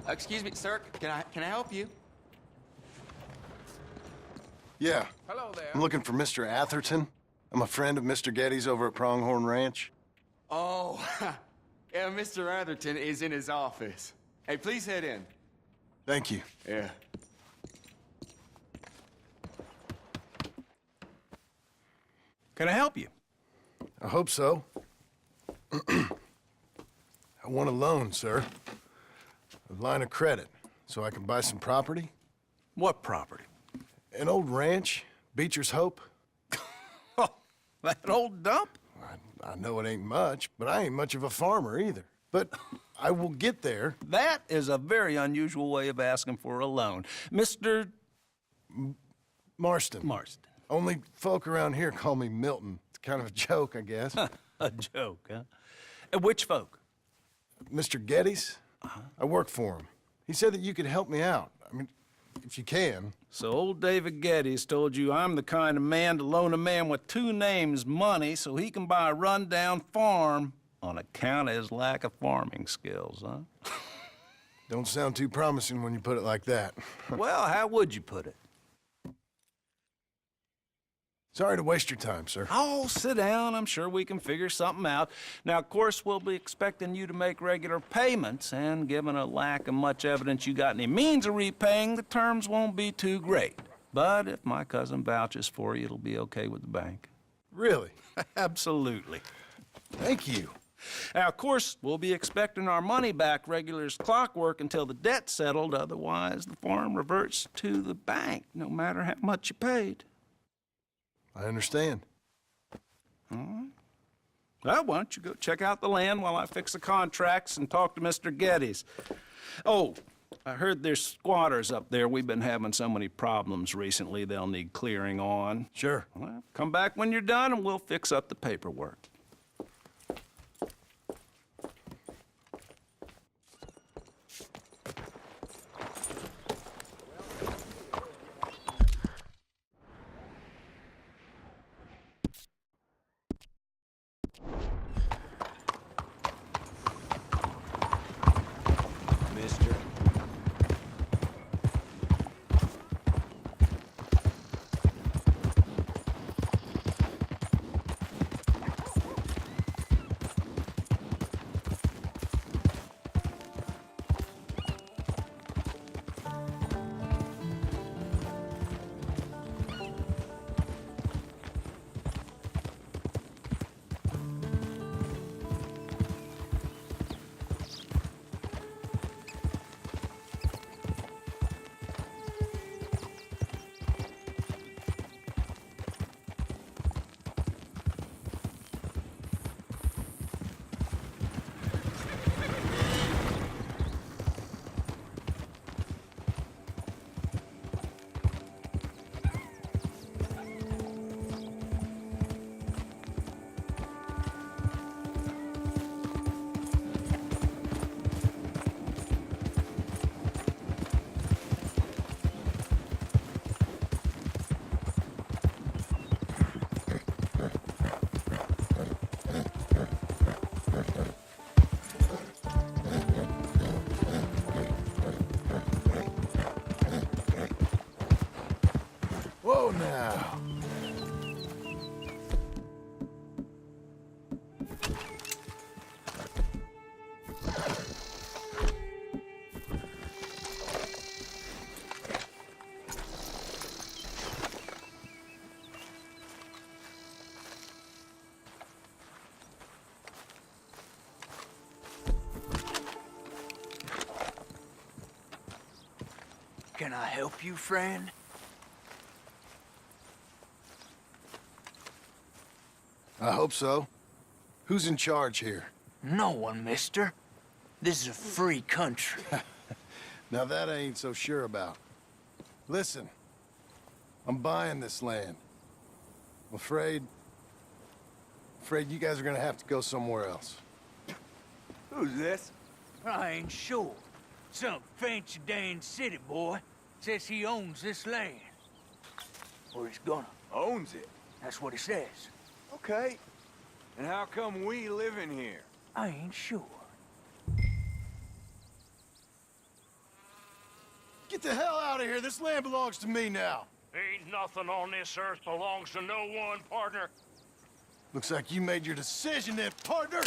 Excuse me, sir. Can I help you? Yeah. Hello there. I'm looking for Mr. Atherton. I'm a friend of Mr. Getty's over at Pronghorn Ranch. Oh, yeah, Mr. Atherton is in his office. Hey, please head in. Thank you. Yeah. Can I help you? I hope so. I want a loan, sir. A line of credit, so I can buy some property. What property? An old ranch, Beecher's Hope. Oh, that old dump? I know it ain't much, but I ain't much of a farmer either. But I will get there. That is a very unusual way of asking for a loan. Mr. Marston. Marston. Only folk around here call me Milton. It's kind of a joke, I guess. A joke, huh? And which folk? Mr. Getty's? I work for him. He said that you could help me out. I mean, if you can. So old David Geddes told you I'm the kind of man to loan a man with two names money so he can buy a rundown farm on account of his lack of farming skills, huh? Don't sound too promising when you put it like that. Well, how would you put it? Sorry to waste your time, sir. Oh, sit down. I'm sure we can figure something out. Now, of course, we'll be expecting you to make regular payments, and given a lack of much evidence you got any means of repaying, the terms won't be too great. But if my cousin vouches for you, it'll be okay with the bank. Really? Absolutely. Thank you. Now, of course, we'll be expecting our money back regular as clockwork until the debt's settled. Otherwise, the farm reverts to the bank, no matter how much you paid. I understand. Well, why don't you go check out the land while I fix the contracts and talk to Mr. Geddes? Oh, I heard there's squatters up there. We've been having so many problems recently, they'll need clearing on. Sure. Well, come back when you're done and we'll fix up the paperwork. Mister. Whoa now. Can I help you, friend? I hope so. Who's in charge here? No one, mister. This is a free country. Now that I ain't so sure about. Listen, I'm buying this land. I'm afraid you guys are gonna have to go somewhere else. Who's this? I ain't sure. Some fancy Dan city boy says he owns this land. Or he's gonna. Owns it. That's what he says. Okay. And how come we live in here? I ain't sure. Get the hell out of here. This land belongs to me now. Ain't nothing on this earth belongs to no one, partner. Looks like you made your decision then, partner.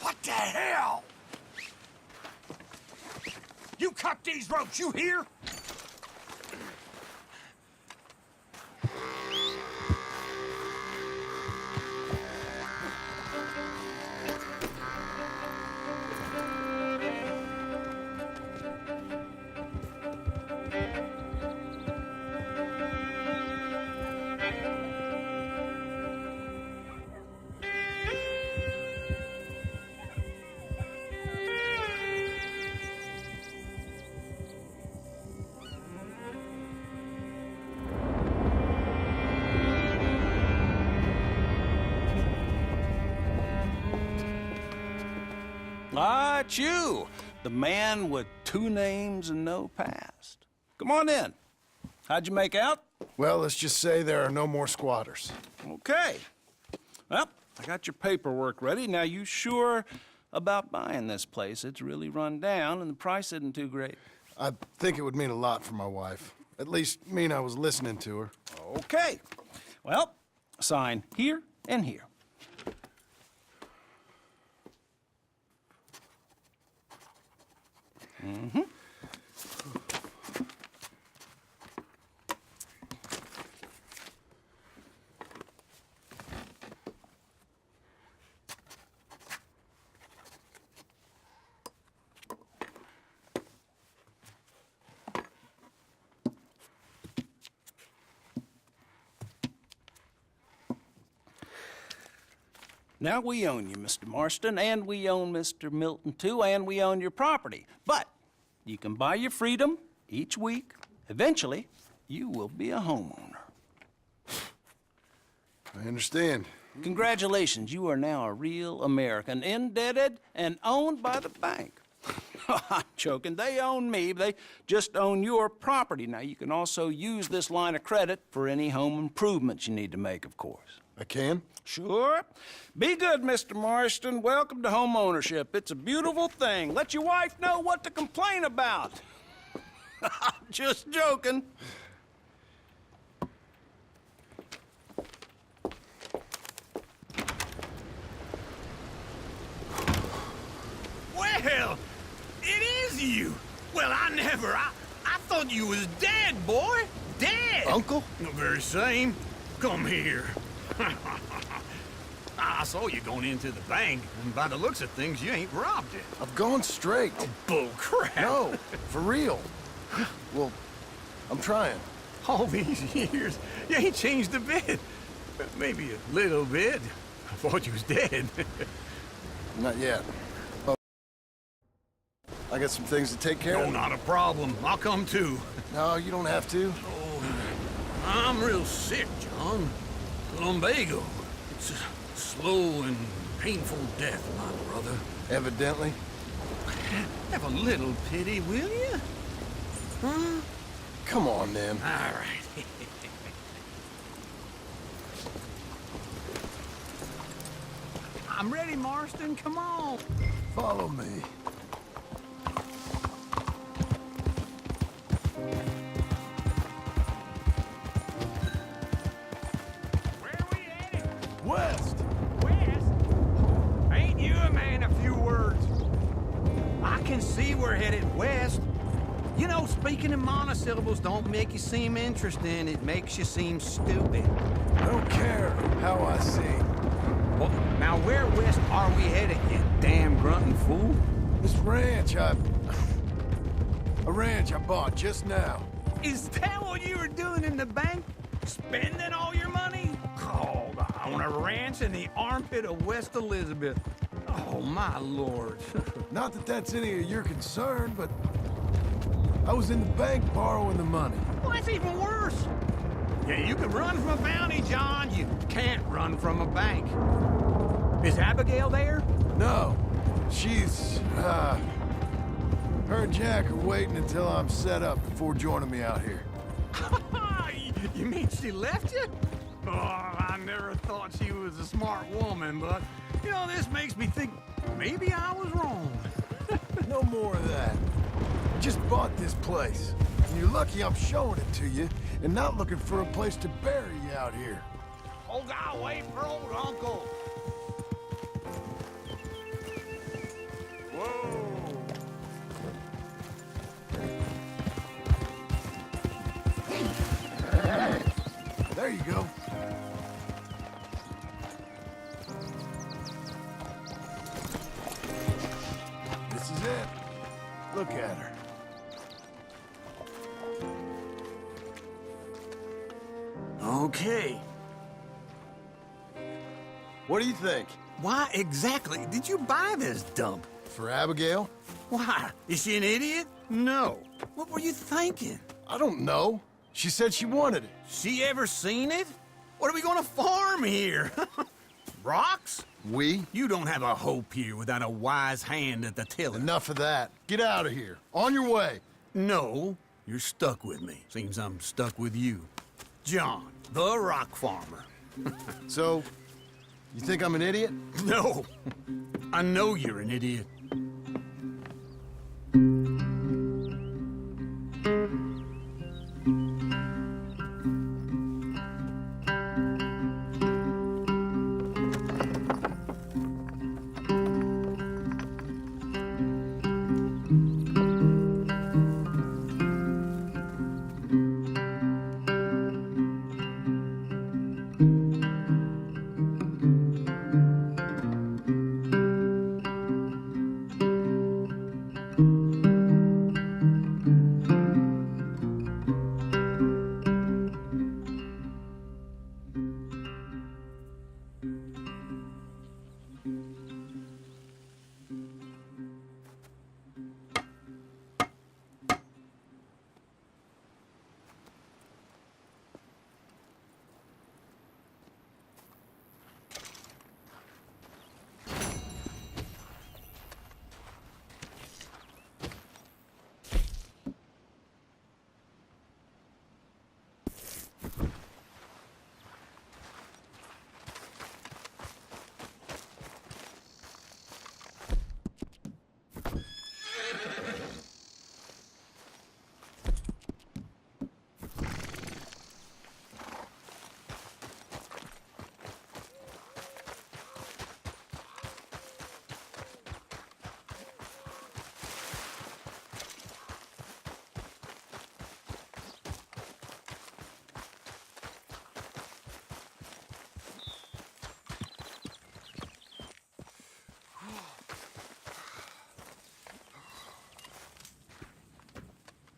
What the hell? You cut these ropes, you hear? Ah, it's you, the man with 2 names and no past. Come on in. How'd you make out? Well, let's just say there are no more squatters. Okay. Well, I got your paperwork ready. Now, you sure about buying this place? It's really run down, and the price isn't too great. I think it would mean a lot for my wife. At least mean I was listening to her. Okay. Well, sign here and here. Mm-hmm. Now, we own you, Mr. Marston, and we own Mr. Milton, too, and we own your property. But you can buy your freedom each week. Eventually, you will be a homeowner. I understand. Congratulations, you are now a real American, indebted and owned by the bank. I'm joking. They own me. They just own your property. Now, you can also use this line of credit for any home improvements you need to make, of course. I can? Sure. Be good, Mr. Marston. Welcome to home ownership. It's a beautiful thing. Let your wife know what to complain about. Just joking. Well, it is you. Well, I thought you was dead, boy. Dead. Uncle? The very same. Come here. I saw you going into the bank, and by the looks of things, you ain't robbed it. I've gone straight. Bull crap. No, for real. Well, I'm trying. All these years, you ain't changed a bit. Maybe a little bit. I thought you was dead. Not yet. But I got some things to take care No, of. not a problem. I'll come too. No, you don't have to. I'm real sick, John. Lumbago. It's a slow and painful death, my brother. Evidently. Have a little pity, will you? Huh? Come on, then. All right. I'm ready, Marston. Come on. Follow me. Where are we headed? West! West? Ain't you a man of few words? I can see we're headed west. You know, speaking in monosyllables don't make you seem interesting. It makes you seem stupid. I don't care how I see. Well, now where west are we headed, you damn grunting fool? This ranch a ranch I bought just now. Is that what you were doing in the bank? Spending all your money? Oh, on a ranch in the armpit of West Elizabeth. Oh, my lord. Not that that's any of your concern, but I was in the bank borrowing the money. Well, that's even worse. Yeah, you can run from a bounty, John. You can't run from a bank. Is Abigail there? No, she's, her and Jack are waiting until I'm set up before joining me out here. You mean she left you? Oh, I never thought she was a smart woman, but, you know, this makes me think maybe I was wrong. No more of that. Just bought this place. And you're lucky I'm showing it to you and not looking for a place to bury you out here. Old guy, wait for old uncle. Whoa! There you go. This is it. Look at her. Okay. What do you think? Why exactly did you buy this dump? For Abigail? Why? Is she an idiot? No. What were you thinking? I don't know. She said she wanted it. She ever seen it? What are we gonna farm here? Rocks? We? You don't have a hope here without a wise hand at the tiller. Enough of that. Get out of here. On your way. No, you're stuck with me. Seems I'm stuck with you. John, the rock farmer. So, you think I'm an idiot? No, I know you're an idiot.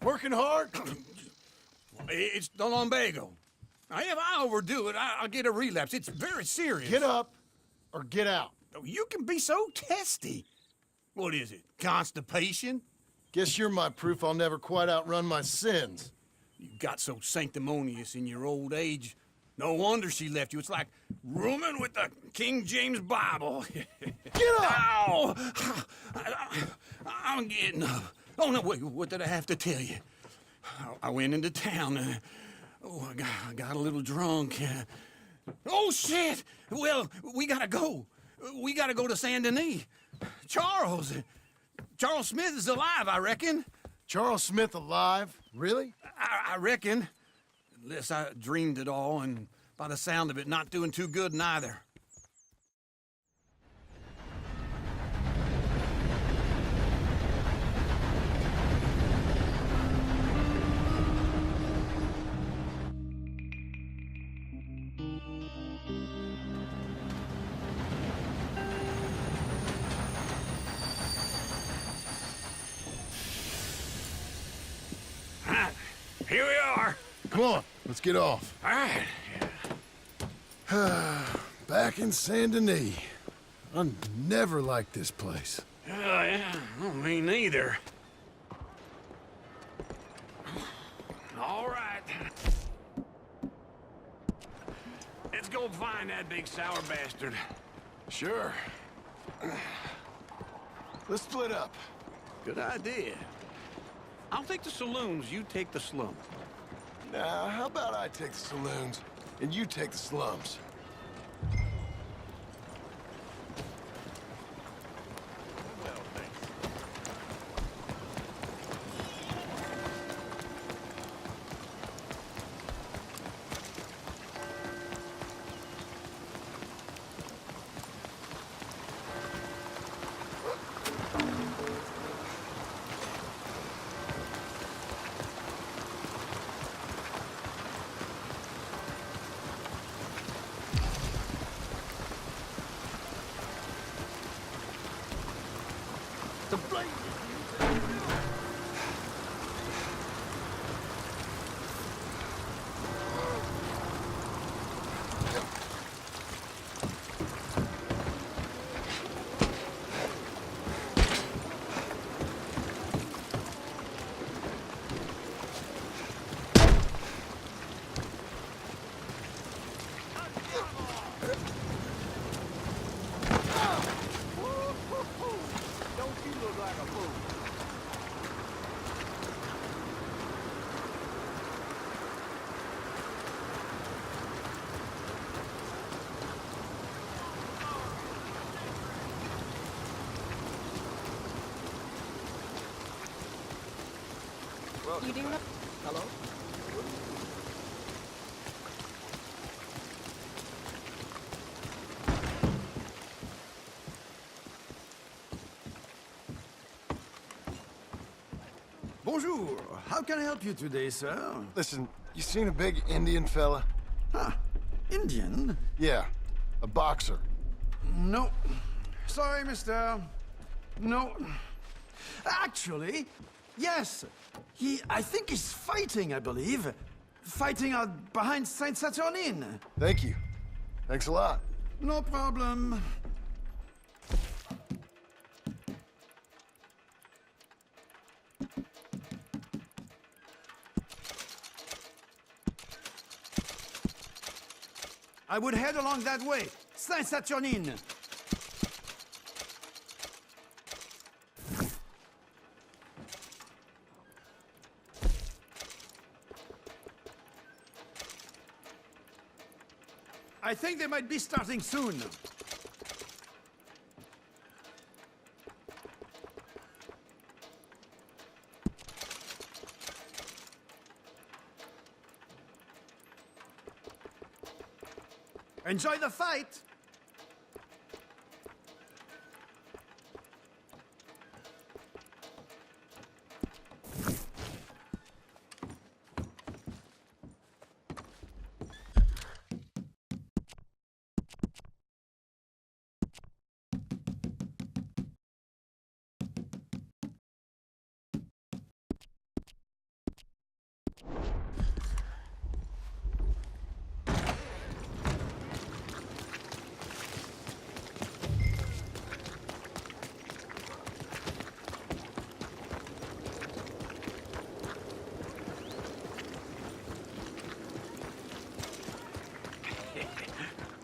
Working hard? It's the lumbago. Now, if I overdo it, I'll get a relapse. It's very serious. Get up or get out. Oh, you can be so testy. What is it, constipation? Guess you're my proof I'll never quite outrun my sins. You got so sanctimonious in your old age. No wonder she left you. It's like rooming with the King James Bible. Get up! Ow! I'm getting up. Oh, no, wait, what did I have to tell you? I went into town. I got a little drunk. Oh, shit! Well, we gotta go. We gotta go to Saint Denis. Charles Smith is alive, I reckon. Charles Smith alive? Really? I reckon. Unless I dreamed it all, and by the sound of it, not doing too good neither. Here we are. Come on, let's get off. All right. Back in Saint Denis. I never liked this place. Yeah, well, me neither. All right. Let's go find that big sour bastard. Sure. Let's split up. Good idea. I'll take the saloons, you take the slums. Now, how about I take the saloons and you take the slums? The blade! You do know? Hello? Bonjour. How can I help you today, sir? Listen, you seen a big Indian fella? Ah, Indian? Yeah, a boxer. No. Sorry, mister. No. Actually, yes. I think he's fighting, I believe. Fighting out behind Saint Saturnin. Thank you. Thanks a lot. No problem. I would head along that way. Saint Saturnin. I think they might be starting soon. Enjoy the fight!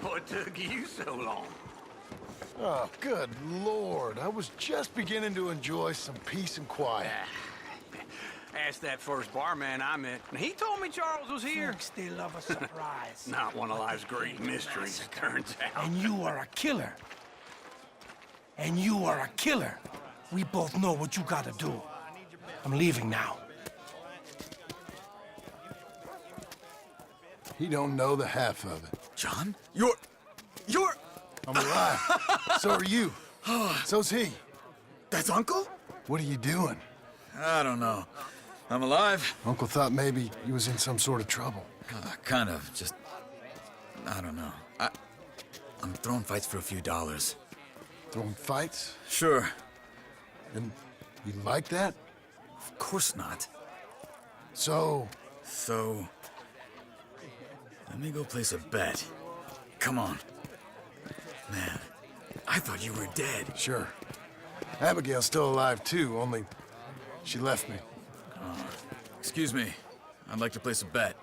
What took you so long? Oh, good Lord. I was just beginning to enjoy some peace and quiet. Asked that first barman I met, and he told me Charles was here. Folks, they love a surprise. Not one of life's great mysteries, it turns out. And you are a killer. And you are a killer. We both know what you gotta do. I'm leaving now. He don't know the half of it. John? You're... I'm alive. So are you. So's he. That's Uncle? What are you doing? I don't know. I'm alive. Uncle thought maybe you was in some sort of trouble. Kind of. Just... I don't know. I'm throwing fights for a few dollars. Throwing fights? Sure. And you like that? Of course not. So, So... let me go place a bet. Come on. Man, I thought you were dead. sure. Abigail's still alive too, only she left me. Excuse me. I'd like to place a bet.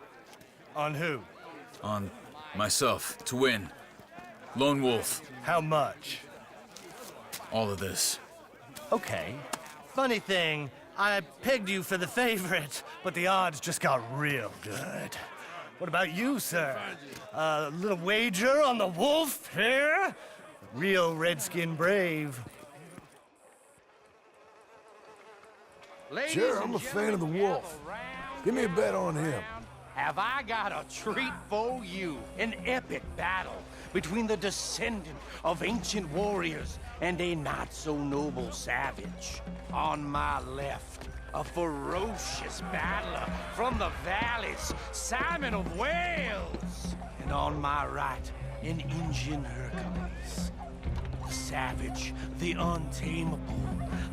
On who? On myself, to win. Lone Wolf. How much? All of this. Okay. Funny thing, I pegged you for the favorite, but the odds just got real good. What about you, sir? A little wager on the wolf here? Real redskin brave. Ladies Sure, and I'm a fan gentlemen, of the wolf. gather round, Give me a bet on him. Have I got a treat for you? An epic battle between the descendant of ancient warriors and a not-so-noble savage. On my left, a ferocious battler from the valleys, Simon of Wales. And on my right, an Indian Hercules. The savage, the untamable,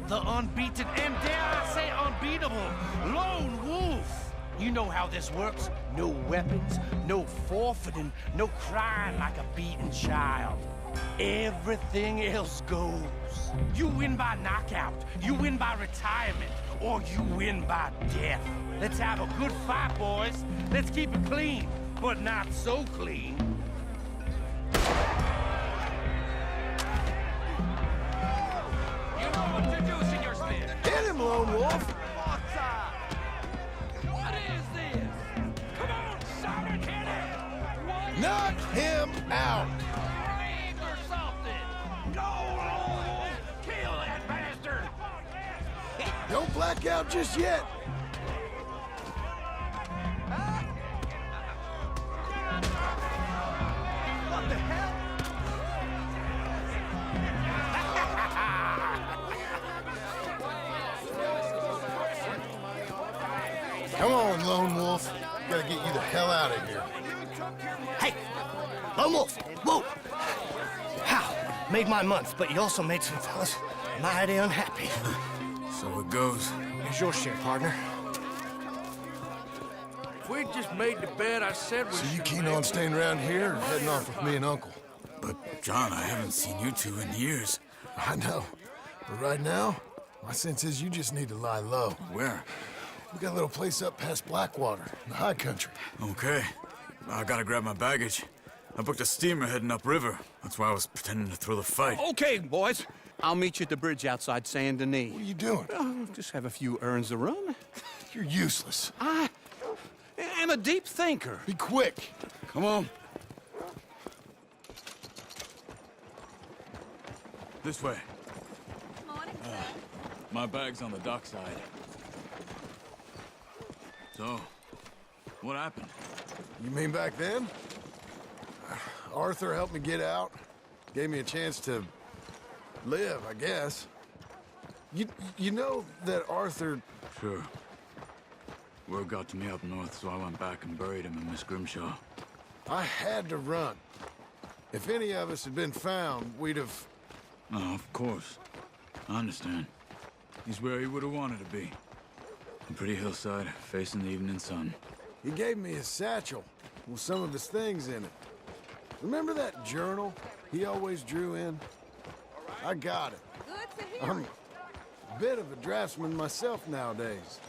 the unbeaten, and dare I say unbeatable, Lone Wolf. You know how this works. No weapons, no forfeiting, no crying like a beaten child. Everything else goes. You win by knockout, you win by retirement, or you win by death. Let's have a good fight, boys. Let's keep it clean, but not so clean. You know what to do, Senor Smith. Hit him, Lone Wolf! What is this? Come on, Simon, hit it! What Knock him out! brave or something? Go, Lone! Kill that bastard! Don't black out just yet. What the hell? Come on, Lone Wolf. Gotta get you the hell out of here. Hey! Lone Wolf! Whoa! How? Made my month, but you also made some fellas mighty unhappy. So it goes. Here's your share, partner. If we just made the bed, I said we So you should keen make on staying around here or heading off with me and Uncle? But, John, I haven't seen you two in years. I know. But right now, my sense is you just need to lie low. Where? We got a little place up past Blackwater, in the high country. Okay. I gotta grab my baggage. I booked a steamer heading upriver. That's why I was pretending to throw the fight. Okay, boys. I'll meet you at the bridge outside Saint Denis. What are you doing? Just have a few errands to run. You're useless. I am a deep thinker. Be quick. Come on. This way. My bag's on the dockside. So, what happened? You mean back then? Arthur helped me get out. Gave me a chance to live, I guess. You know that Arthur... Sure. Word got to me up north, so I went back and buried him in Miss Grimshaw. I had to run. If any of us had been found, we'd have... Oh, of course. I understand. He's where he would have wanted to be. A pretty hillside, facing the evening sun. He gave me his satchel with some of his things in it. Remember that journal he always drew in? I got it. Good to hear. I'm a bit of a draftsman myself nowadays.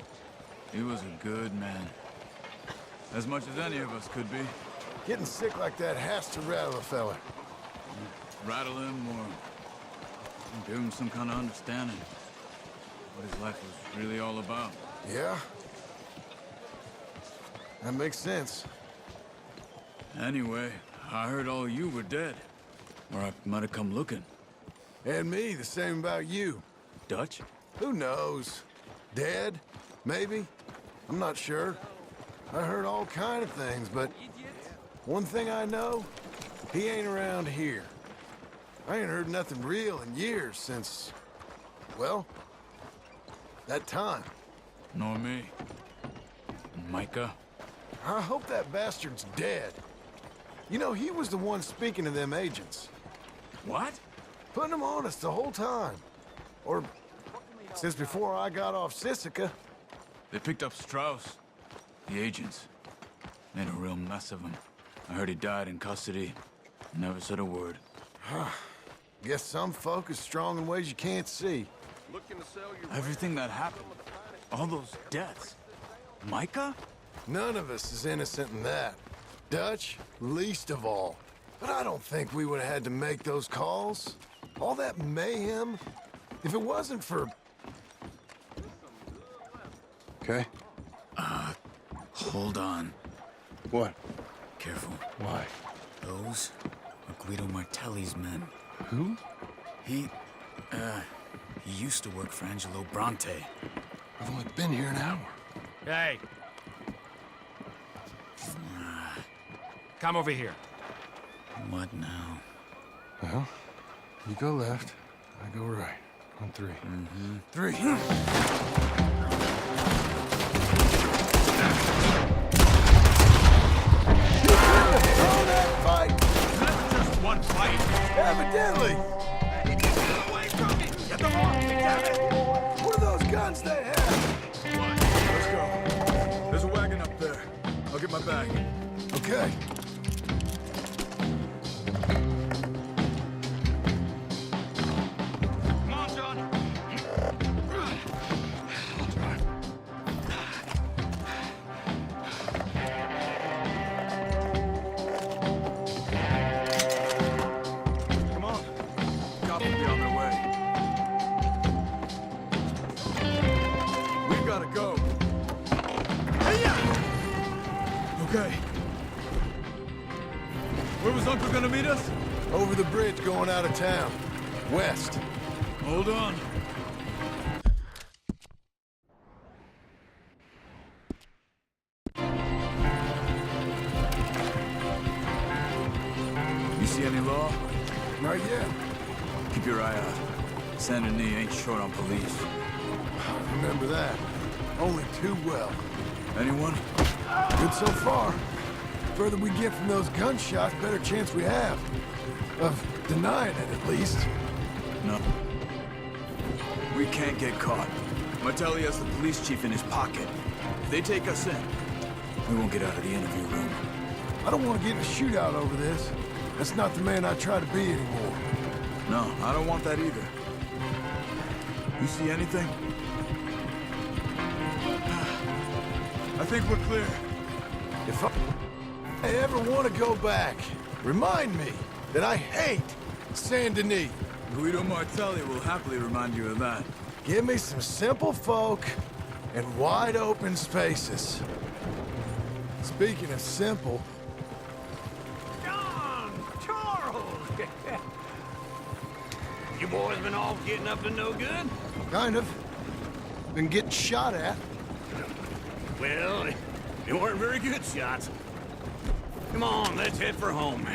He was a good man. As much as any of us could be. Getting sick like that has to rattle a fella. Rattle him or give him some kind of understanding. What his life was really all about. Yeah? That makes sense. Anyway, I heard all you were dead. Or I might have come looking. And me, the same about you. Dutch? Who knows? Dead? Maybe? I'm not sure. I heard all kind of things, but one thing I know, he ain't around here. I ain't heard nothing real in years since, well, that time. Nor me. And Micah? I hope that bastard's dead. You know, he was the one speaking to them agents. What? Putting them on us the whole time. Or since before I got off Sisika. They picked up Strauss. The agents. Made a real mess of him. I heard he died in custody. Never said a word. Guess some folk is strong in ways you can't see. Everything that happened. All those deaths. Micah? None of us is innocent in that. Dutch, least of all. But I don't think we would have had to make those calls. All that mayhem. If it wasn't for... Okay? Hold on. What? Careful. Why? Those are Guido Martelli's men. Who? He used to work for Angelo Bronte. I've only been here an hour. Hey. Come over here. What now? Well, you go left, I go right. On three. Three. Fight! That's just one fight. Evidently! Get away from me! Get them off me, damn it! What are those guns they have? Let's go. There's a wagon up there. I'll get my bag. Okay. Come on, John. Come on. Cops will be on their way. We've got to go. Okay. Where was Uncle gonna meet us? Over the bridge going out of town. West. Hold on. You see any law? Not yet. Keep your eye out. Saint Denis ain't short on police. Remember that. Only too well. Anyone? Good so far. Further we get from those gunshots, better chance we have. Of denying it, at least. No. We can't get caught. Martelli has the police chief in his pocket. If they take us in, we won't get out of the interview room. I don't want to get in a shootout over this. That's not the man I try to be anymore. No, I don't want that either. You see anything? I think we're clear. If I ever want to go back, remind me that I hate Saint Denis. Guido Martelli will happily remind you of that. Give me some simple folk and wide open spaces. Speaking of simple, John! Charles! You boys been all getting up to no good? kind of. Been getting shot at. Well, they weren't very good shots. Come on, let's head for home.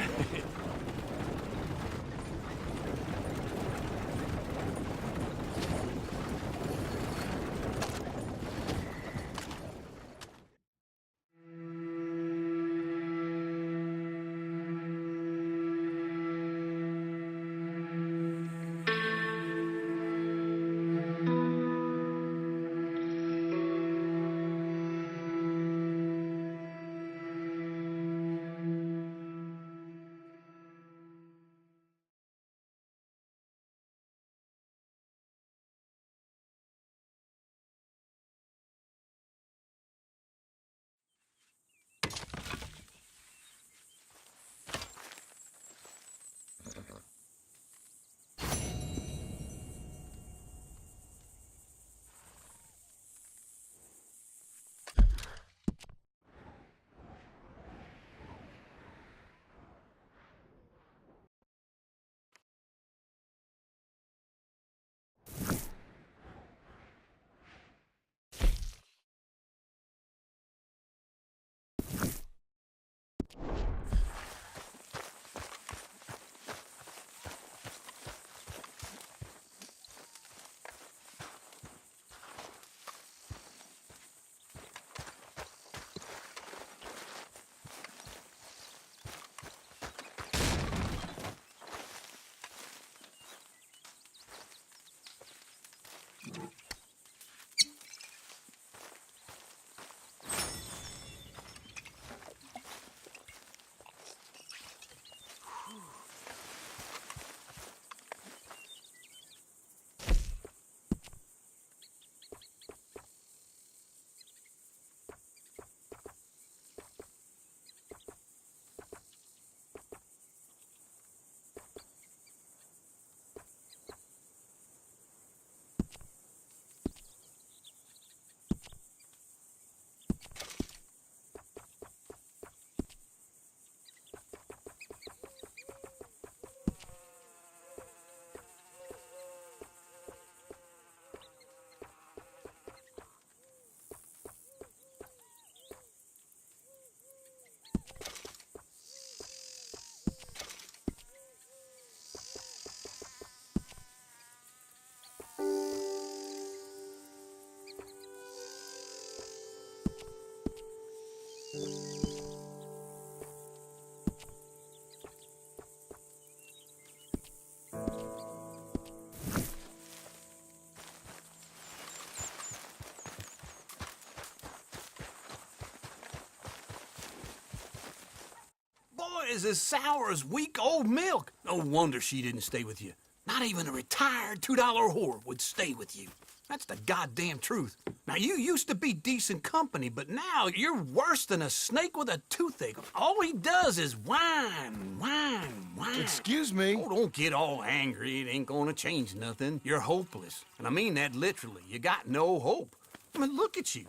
is as sour as weak old milk. No wonder she didn't stay with you. Not even a retired $2 whore would stay with you. That's the goddamn truth. Now, you used to be decent company, but now you're worse than a snake with a toothache. All he does is whine, whine, whine. Excuse me? Oh, don't get all angry. It ain't gonna change nothing. You're hopeless. And I mean that literally. You got no hope. I mean, look at you.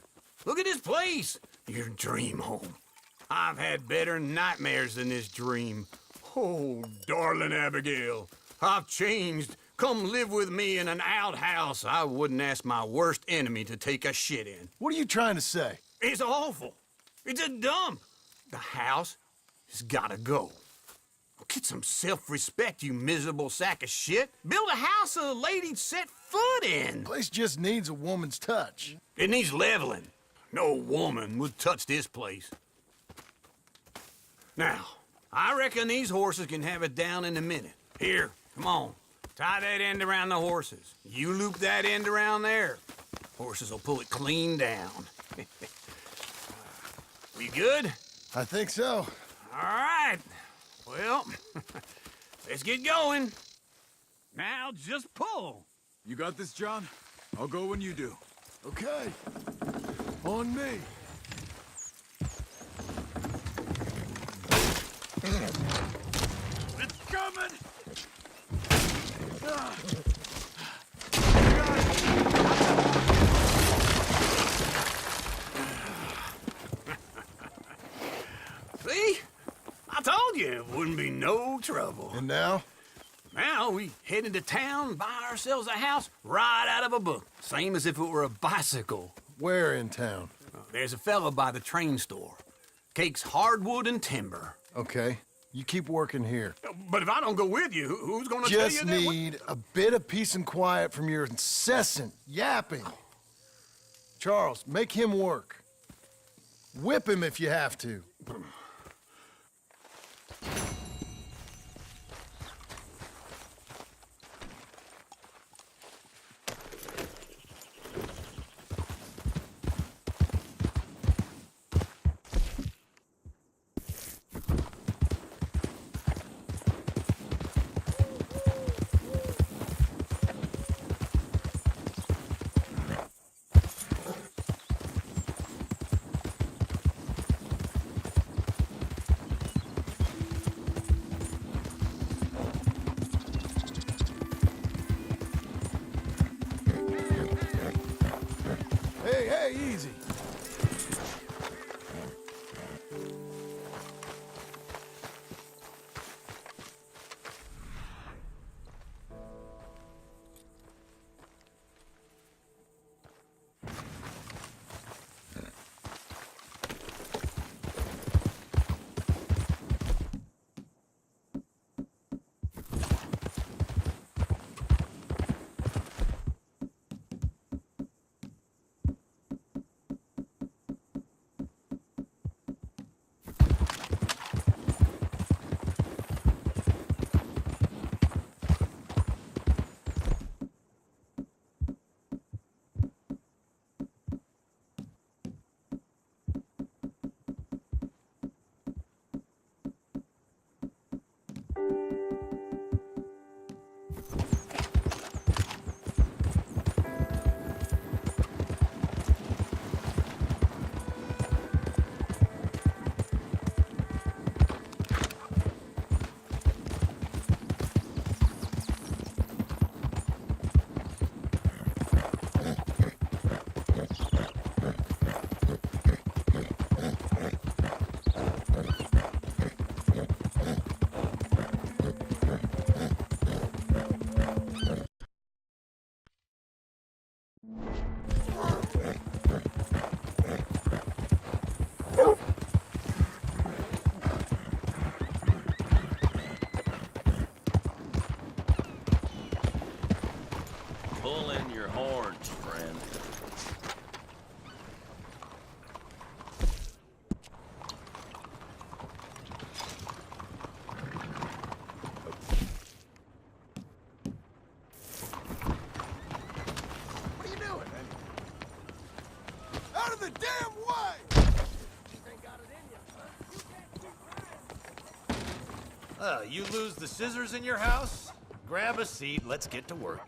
Look at this place. Your dream home. I've had better nightmares than this dream. Oh, darling Abigail, I've changed. Come live with me in an outhouse I wouldn't ask my worst enemy to take a shit in. What are you trying to say? It's awful. It's a dump. The house has gotta go. Get some self-respect, you miserable sack of shit. Build a house a lady'd set foot in. Place just needs a woman's touch. It needs leveling. No woman would touch this place. Now, I reckon these horses can have it down in a minute. Here, come on. Tie that end around the horses. You loop that end around there. Horses will pull it clean down. We good? I think so. All right. Well, let's get going. Now just pull. You got this, John? I'll go when you do. Okay. On me. It's coming! See? I told you it wouldn't be no trouble. And now? Now we head into town, buy ourselves a house right out of a book. Same as if it were a bicycle. Where in town? There's a fella by the train store. Cakes hardwood and timber. Okay. You keep working here. But if I don't go with you, who's gonna tell you Just that? need a bit of peace and quiet from your incessant yapping. Charles, make him work. Whip him if you have to. Hey, easy. Pull in your horns, friend. What are you doing, man? Out of the damn way! You lose the scissors in your house? Grab a seat, let's get to work.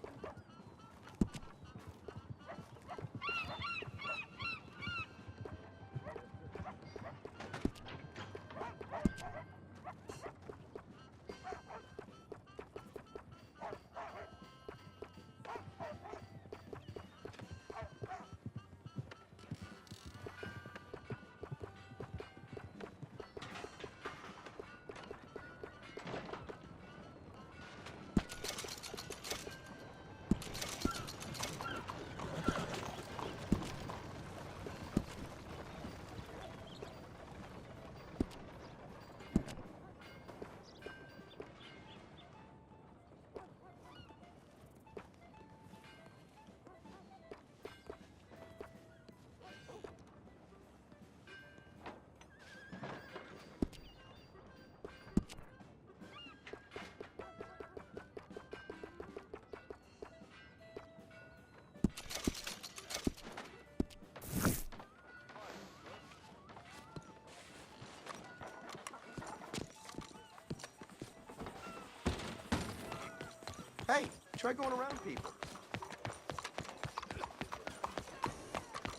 Hey, try going around people.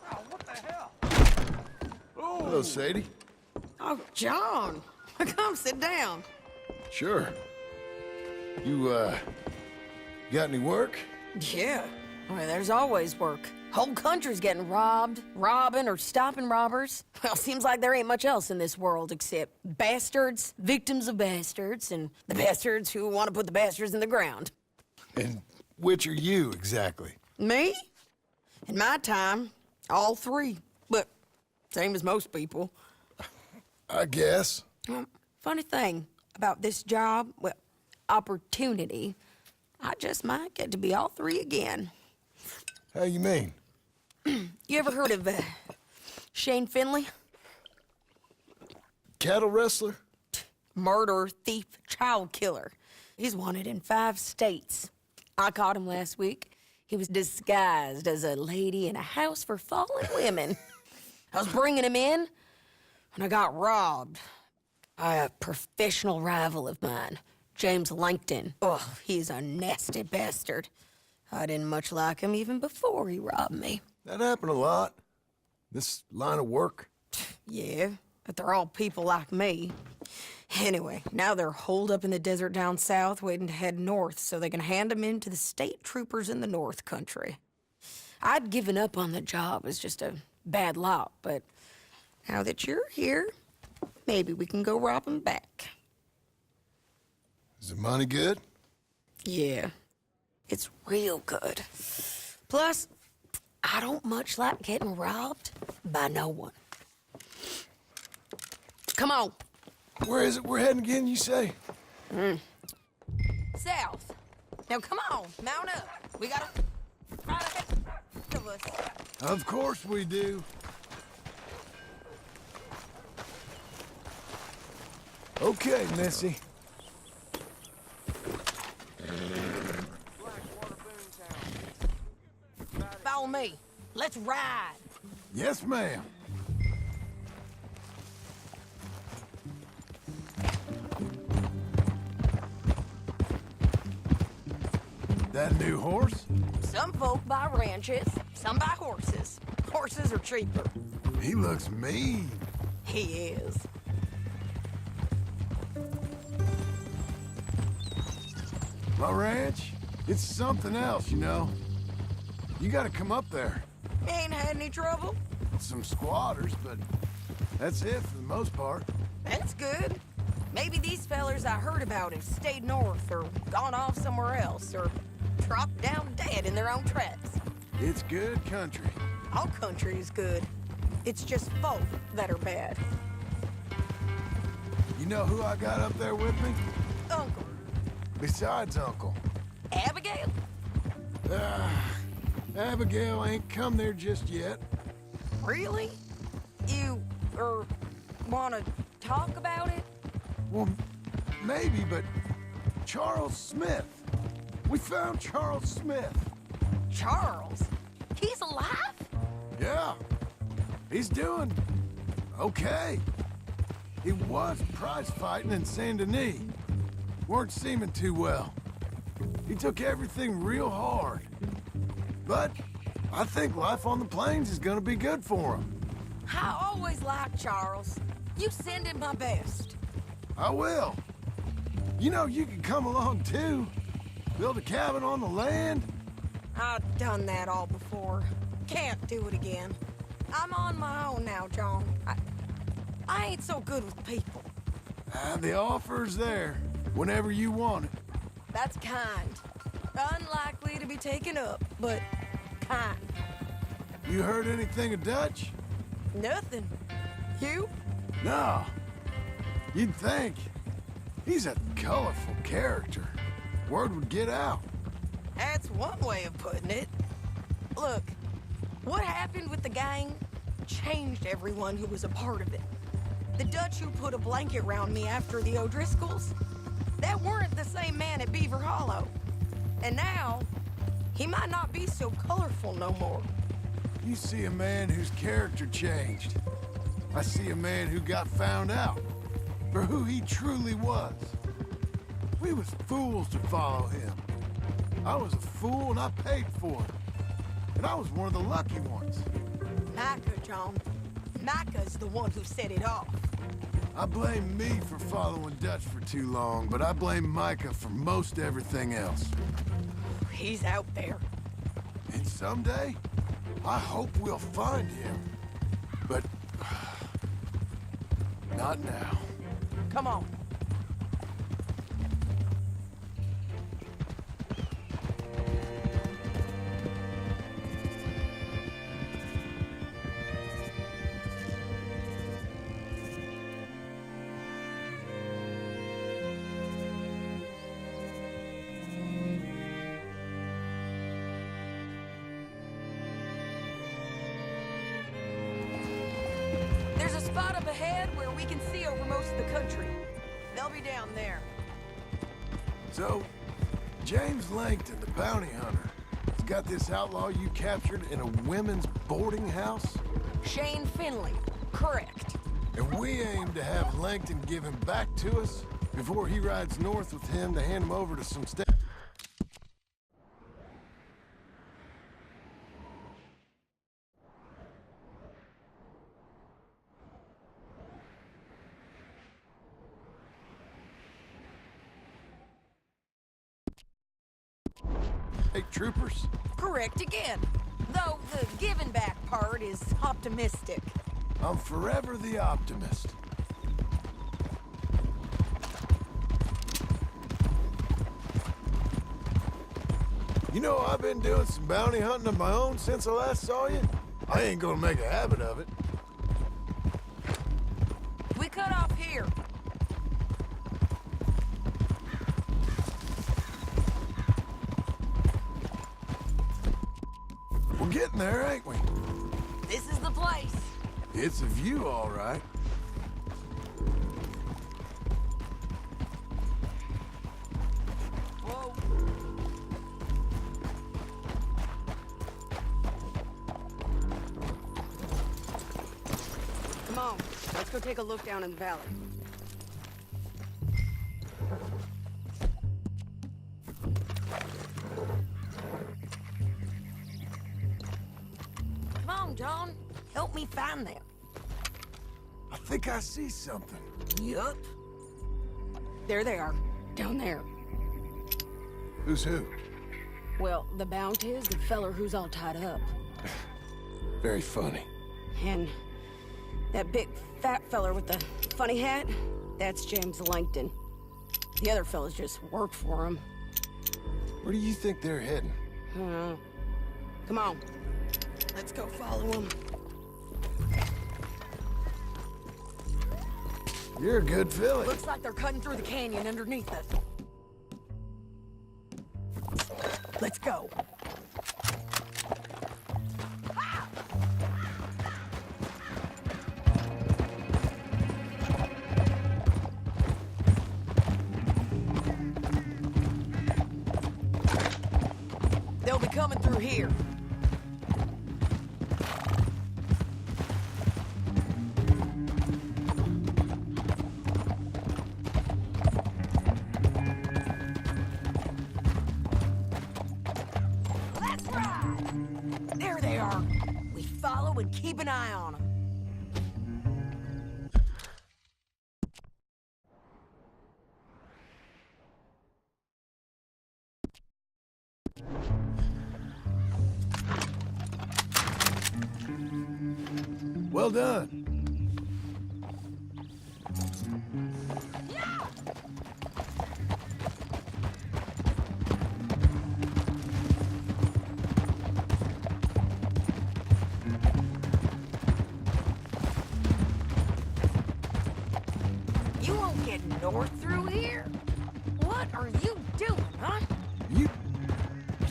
Oh, what the hell? Hello, Sadie. Oh, John. Come sit down. Sure. You, got any work? Yeah. Well, there's always work. Whole country's getting robbed, robbing, or stopping robbers. Well, seems like there ain't much else in this world except bastards, victims of bastards, and the bastards who want to put the bastards in the ground. And which are you, exactly? Me? In my time, all three. But same as most people. I guess. Funny thing about this job, well, opportunity, I just might get to be all three again. How you mean? You ever heard of Shane Finley? Cattle wrestler? Murderer, thief, child killer. He's wanted in 5 states. I caught him last week. He was disguised as a lady in a house for fallen women. I was bringing him in, and I got robbed by a professional rival of mine, James Langton. Oh, he's a nasty bastard. I didn't much like him even before he robbed me. That happened a lot. This line of work. Yeah, but they're all people like me. Anyway, now they're holed up in the desert down south, waiting to head north so they can hand them in to the state troopers in the north country. I'd given up on the job as just a bad lot, but now that you're here, maybe we can go rob them back. Is the money good? Yeah, it's real good. Plus, I don't much like getting robbed by no one. Come on. Where is it we're heading again, you say? South. Now come on, mount up. We gotta right ahead of us. Of course we do. Okay, Missy. Follow me. Let's ride. Yes, ma'am. That new horse? Some folk buy ranches, some buy horses. Horses are cheaper. He looks mean. He is. My ranch, it's something else, you know. You gotta come up there. Ain't had any trouble? Some squatters, but that's it for the most part. That's good. Maybe these fellers I heard about have stayed north or gone off somewhere else or dropped down dead in their own tracks. It's good country. All country is good. It's just folk that are bad. You know who I got up there with me? Uncle. Besides Uncle. Abigail? Abigail ain't come there just yet. Really? You, wanna talk about it? Well, maybe, but Charles Smith. We found Charles Smith. Charles? He's alive? Yeah. He's doing okay. He was prize fighting in Saint Denis. weren't seeming too well. He took everything real hard. But I think life on the plains is gonna be good for him. I always liked Charles. You send him my best. I will. You know, you can come along too. Build a cabin on the land. I've done that all before. Can't do it again. I'm on my own now, John. I ain't so good with people. The offer's there, whenever you want it. That's kind. Unlikely to be taken up, but kind. You heard anything of Dutch? Nothing. You? No. You'd think. He's a colorful character. Word would get out. That's one way of putting it. Look, what happened with the gang changed everyone who was a part of it. The Dutch who put a blanket around me after the O'Driscolls, that weren't the same man at Beaver Hollow. And now, he might not be so colorful no more. You see a man whose character changed. I see a man who got found out for who he truly was. We was fools to follow him. I was a fool and I paid for it. And I was one of the lucky ones. Micah, John. Micah's the one who set it off. I blame me for following Dutch for too long, but I blame Micah for most everything else. He's out there. And someday, I hope we'll find him. But not now. Come on. There's a spot up ahead where we can see over most of the country. They'll be down there. So, James Langton, the bounty hunter, has got this outlaw you captured in a women's boarding house? Shane Finley. Correct. And we aim to have Langton give him back to us before he rides north with him to hand him over to some state troopers. Correct again. Though the giving back part is optimistic. I'm forever the optimist. You know, I've been doing some bounty hunting of my own since I last saw you. I ain't gonna make a habit of it. We cut off here. We're getting there, ain't we? This is the place. It's a view, all right. Whoa. Come on, let's go take a look down in the valley. Come on, John. Help me find them. I think I see something. Yup. There they are. Down there. Who's who? Well, the bounty is the feller who's all tied up. Very funny. And that big fat feller with the funny hat, that's James Langton. The other fellas just work for him. Where do you think they're heading? Come on. Let's go follow them. You're a good filly. Looks like they're cutting through the canyon underneath us. Let's go. They'll be coming through here. follow and keep an eye on them. Well done. You won't get north through here? What are you doing, huh? You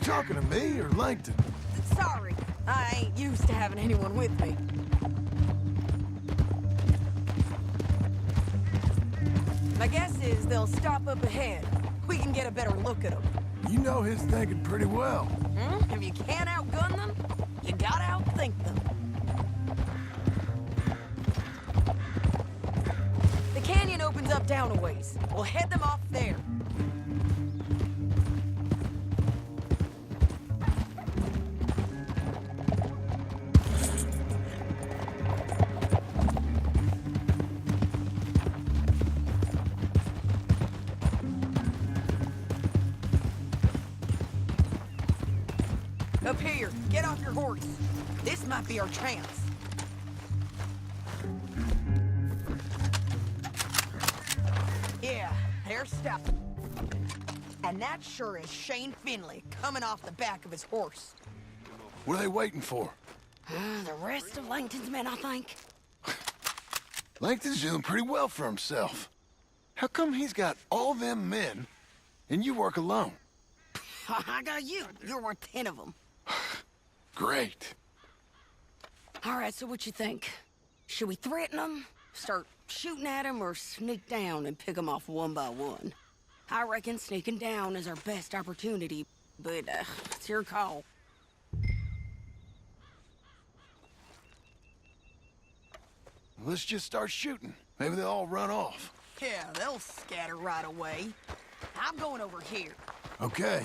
talking to me or Langton? Sorry, I ain't used to having anyone with me. My guess is they'll stop up ahead. We can get a better look at them. You know his thinking pretty well. Hmm? If you can't outgun them, you gotta outthink them. The canyon opens up down a ways. We'll head them off there. Up here, get off your horse. This might be our chance. Yeah, they're stopping. And that sure is Shane Finley coming off the back of his horse. What are they waiting for? The rest of Langton's men, I think. Langton's doing pretty well for himself. How come he's got all them men and you work alone? I got you. You're worth 10 of them. Great. All right, so what you think? Should we threaten them, start shooting at them, or sneak down and pick them off one by one? I reckon sneaking down is our best opportunity, but it's your call. Let's just start shooting. Maybe they'll all run off. Yeah, they'll scatter right away. I'm going over here. Okay.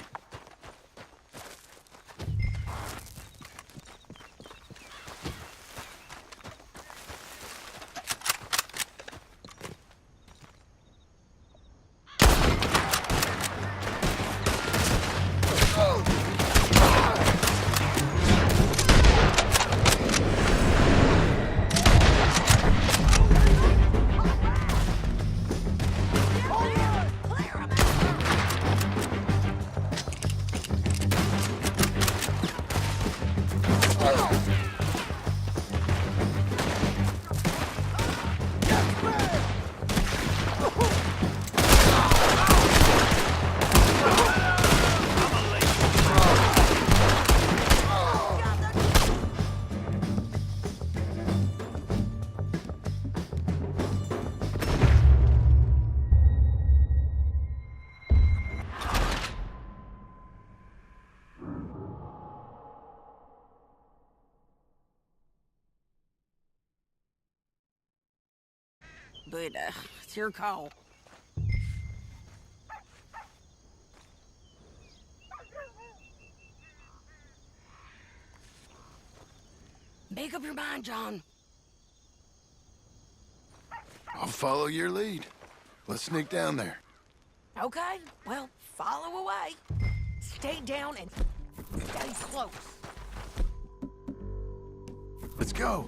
But it's your call. Make up your mind, John. I'll follow your lead. Let's sneak down there. Okay, well, follow away. Stay down and stay close. Let's go.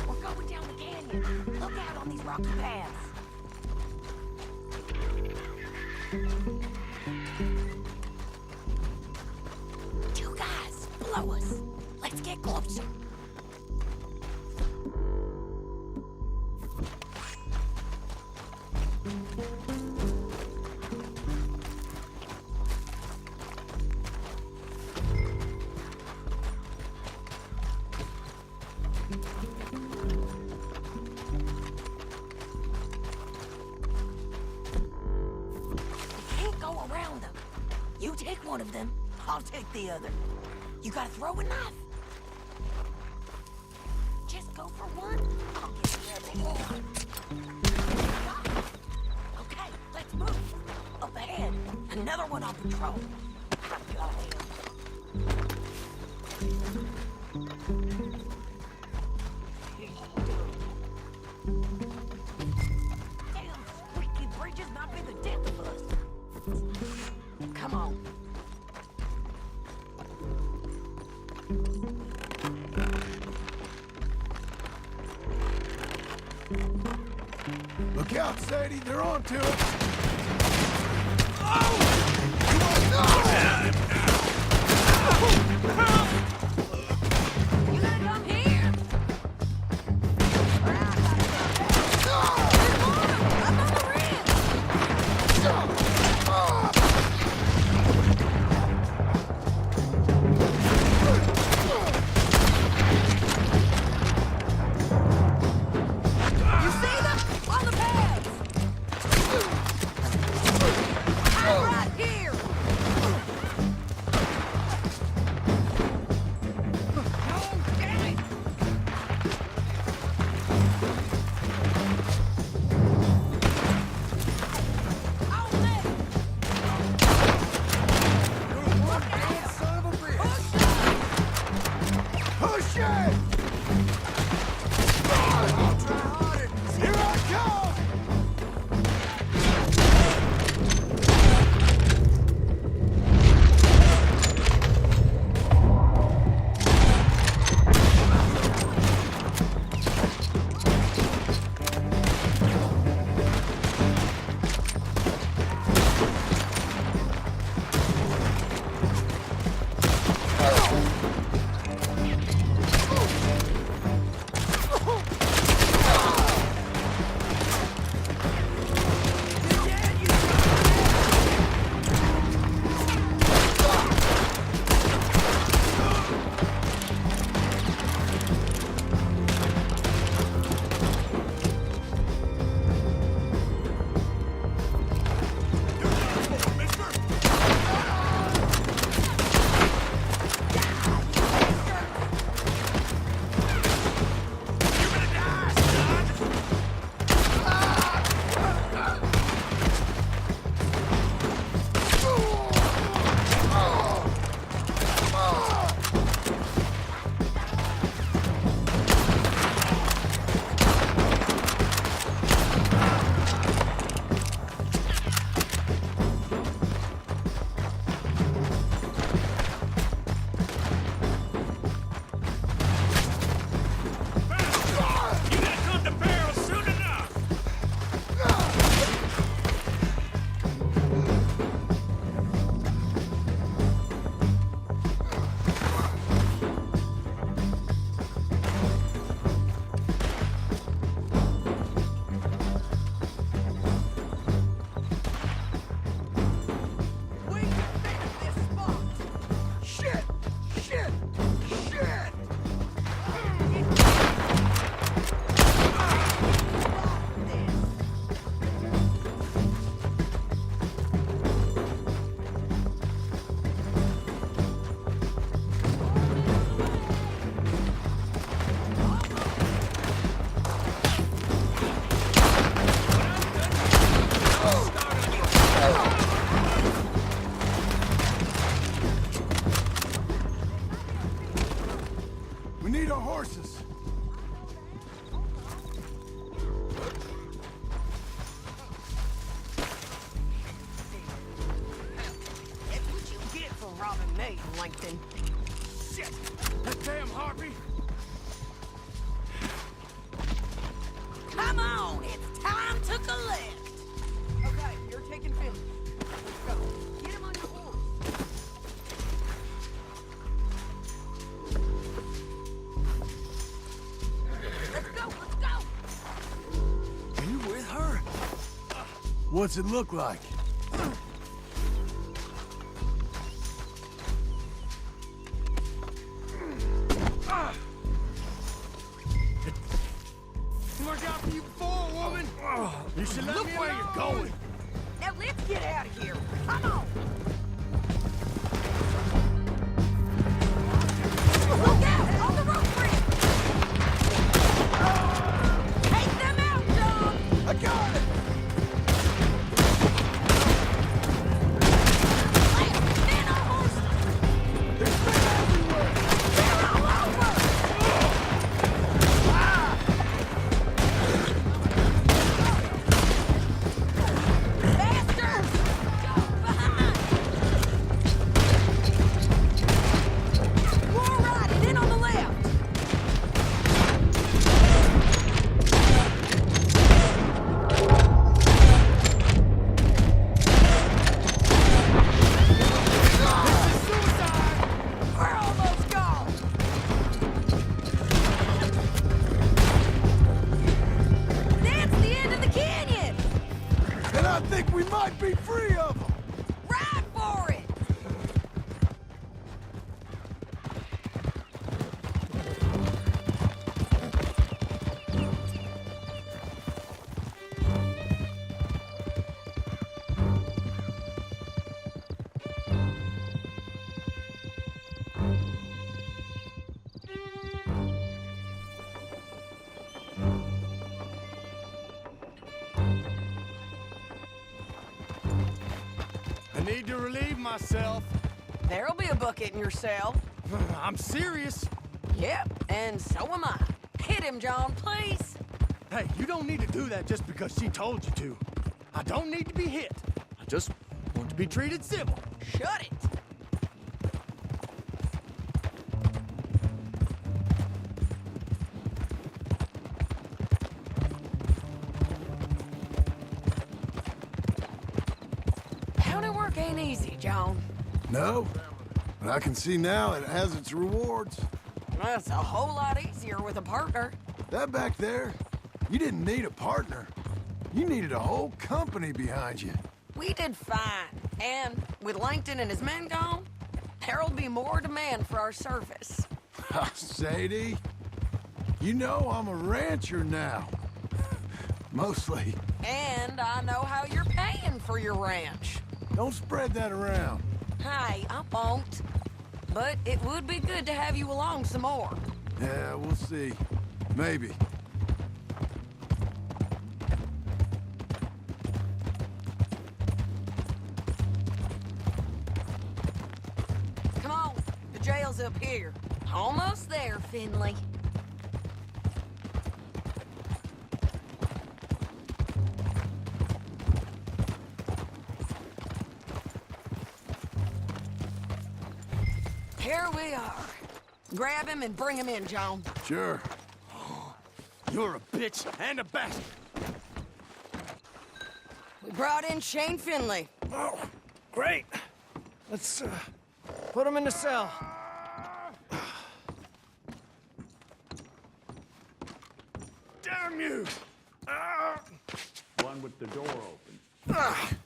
We're going down the canyon. Look out on these rocky paths. Two guys, below us. Let's get closer. You take one of them, I'll take the other. You gotta throw a knife. Just go for one, I'll give you everything more. Okay, let's move. another one on patrol. Got him. Damn, squeaky bridges might be the death of us. Come on. Look out, Sadie. They're on to it. You gotta come here. I'm on the rim. You see them? On the pads. I'm right here. Oh, damn it. Oh, man. Look out. Son of a bitch. Push Push it! Here I come! You gotta come to barrel soon enough! We can fix this spot. Shit! Shit! Shit! We need our horses. That's what you get for robbing me, Langton. Shit! That damn harpy! Come on, it's time to collect. Okay, you're taking Philly. Let's go. Get him on your horse. Let's go, let's go. Are you with her? What's it look like? Look out for you before, woman! You should let Look me where alone. you're going. Now let's get out of here. Come on. Look out! On the rope bridge! Take them out, John! I got it! think we might be free of them. Ride for it! I need to relieve myself. There'll be a bucket in your cell. I'm serious. Yep, and so am I. Hit him, John, please. Hey, you don't need to do that just because she told you to. I don't need to be hit. I just want to be treated civil. Shut it. County work ain't easy, John. No, but I can see now it has its rewards. That's a whole lot easier with a partner. That back there, you didn't need a partner. You needed a whole company behind you. We did fine. And with Langton and his men gone, there'll be more demand for our service. Sadie, you know I'm a rancher now. Mostly. And I know how you're paying for your ranch. Don't spread that around. Hey, I won't. But it would be good to have you along some more. Yeah, we'll see. Maybe. Come on, the jail's up here. Almost there, Finley. Here we are. Grab him and bring him in, John. Sure. You're a bitch and a bastard. We brought in Shane Finley. Oh, great. Let's, put him in the cell. Damn you! One with the door open.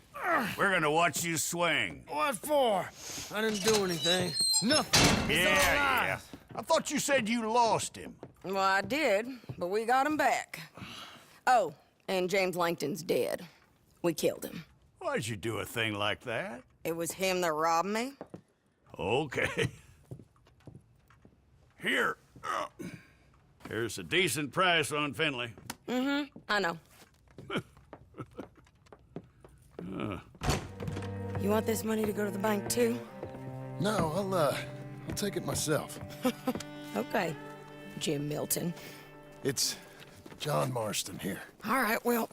We're gonna watch you swing. What for? I didn't do anything. Nothing. He's all alive. I thought you said you lost him. Well, I did, but we got him back. Oh, and James Langton's dead. We killed him. Why'd you do a thing like that? It was him that robbed me. Okay. Here. Here's a decent price on Finley. I know. You want this money to go to the bank, too? No, I'll take it myself. Okay, Jim Milton. It's John Marston here. All right, well,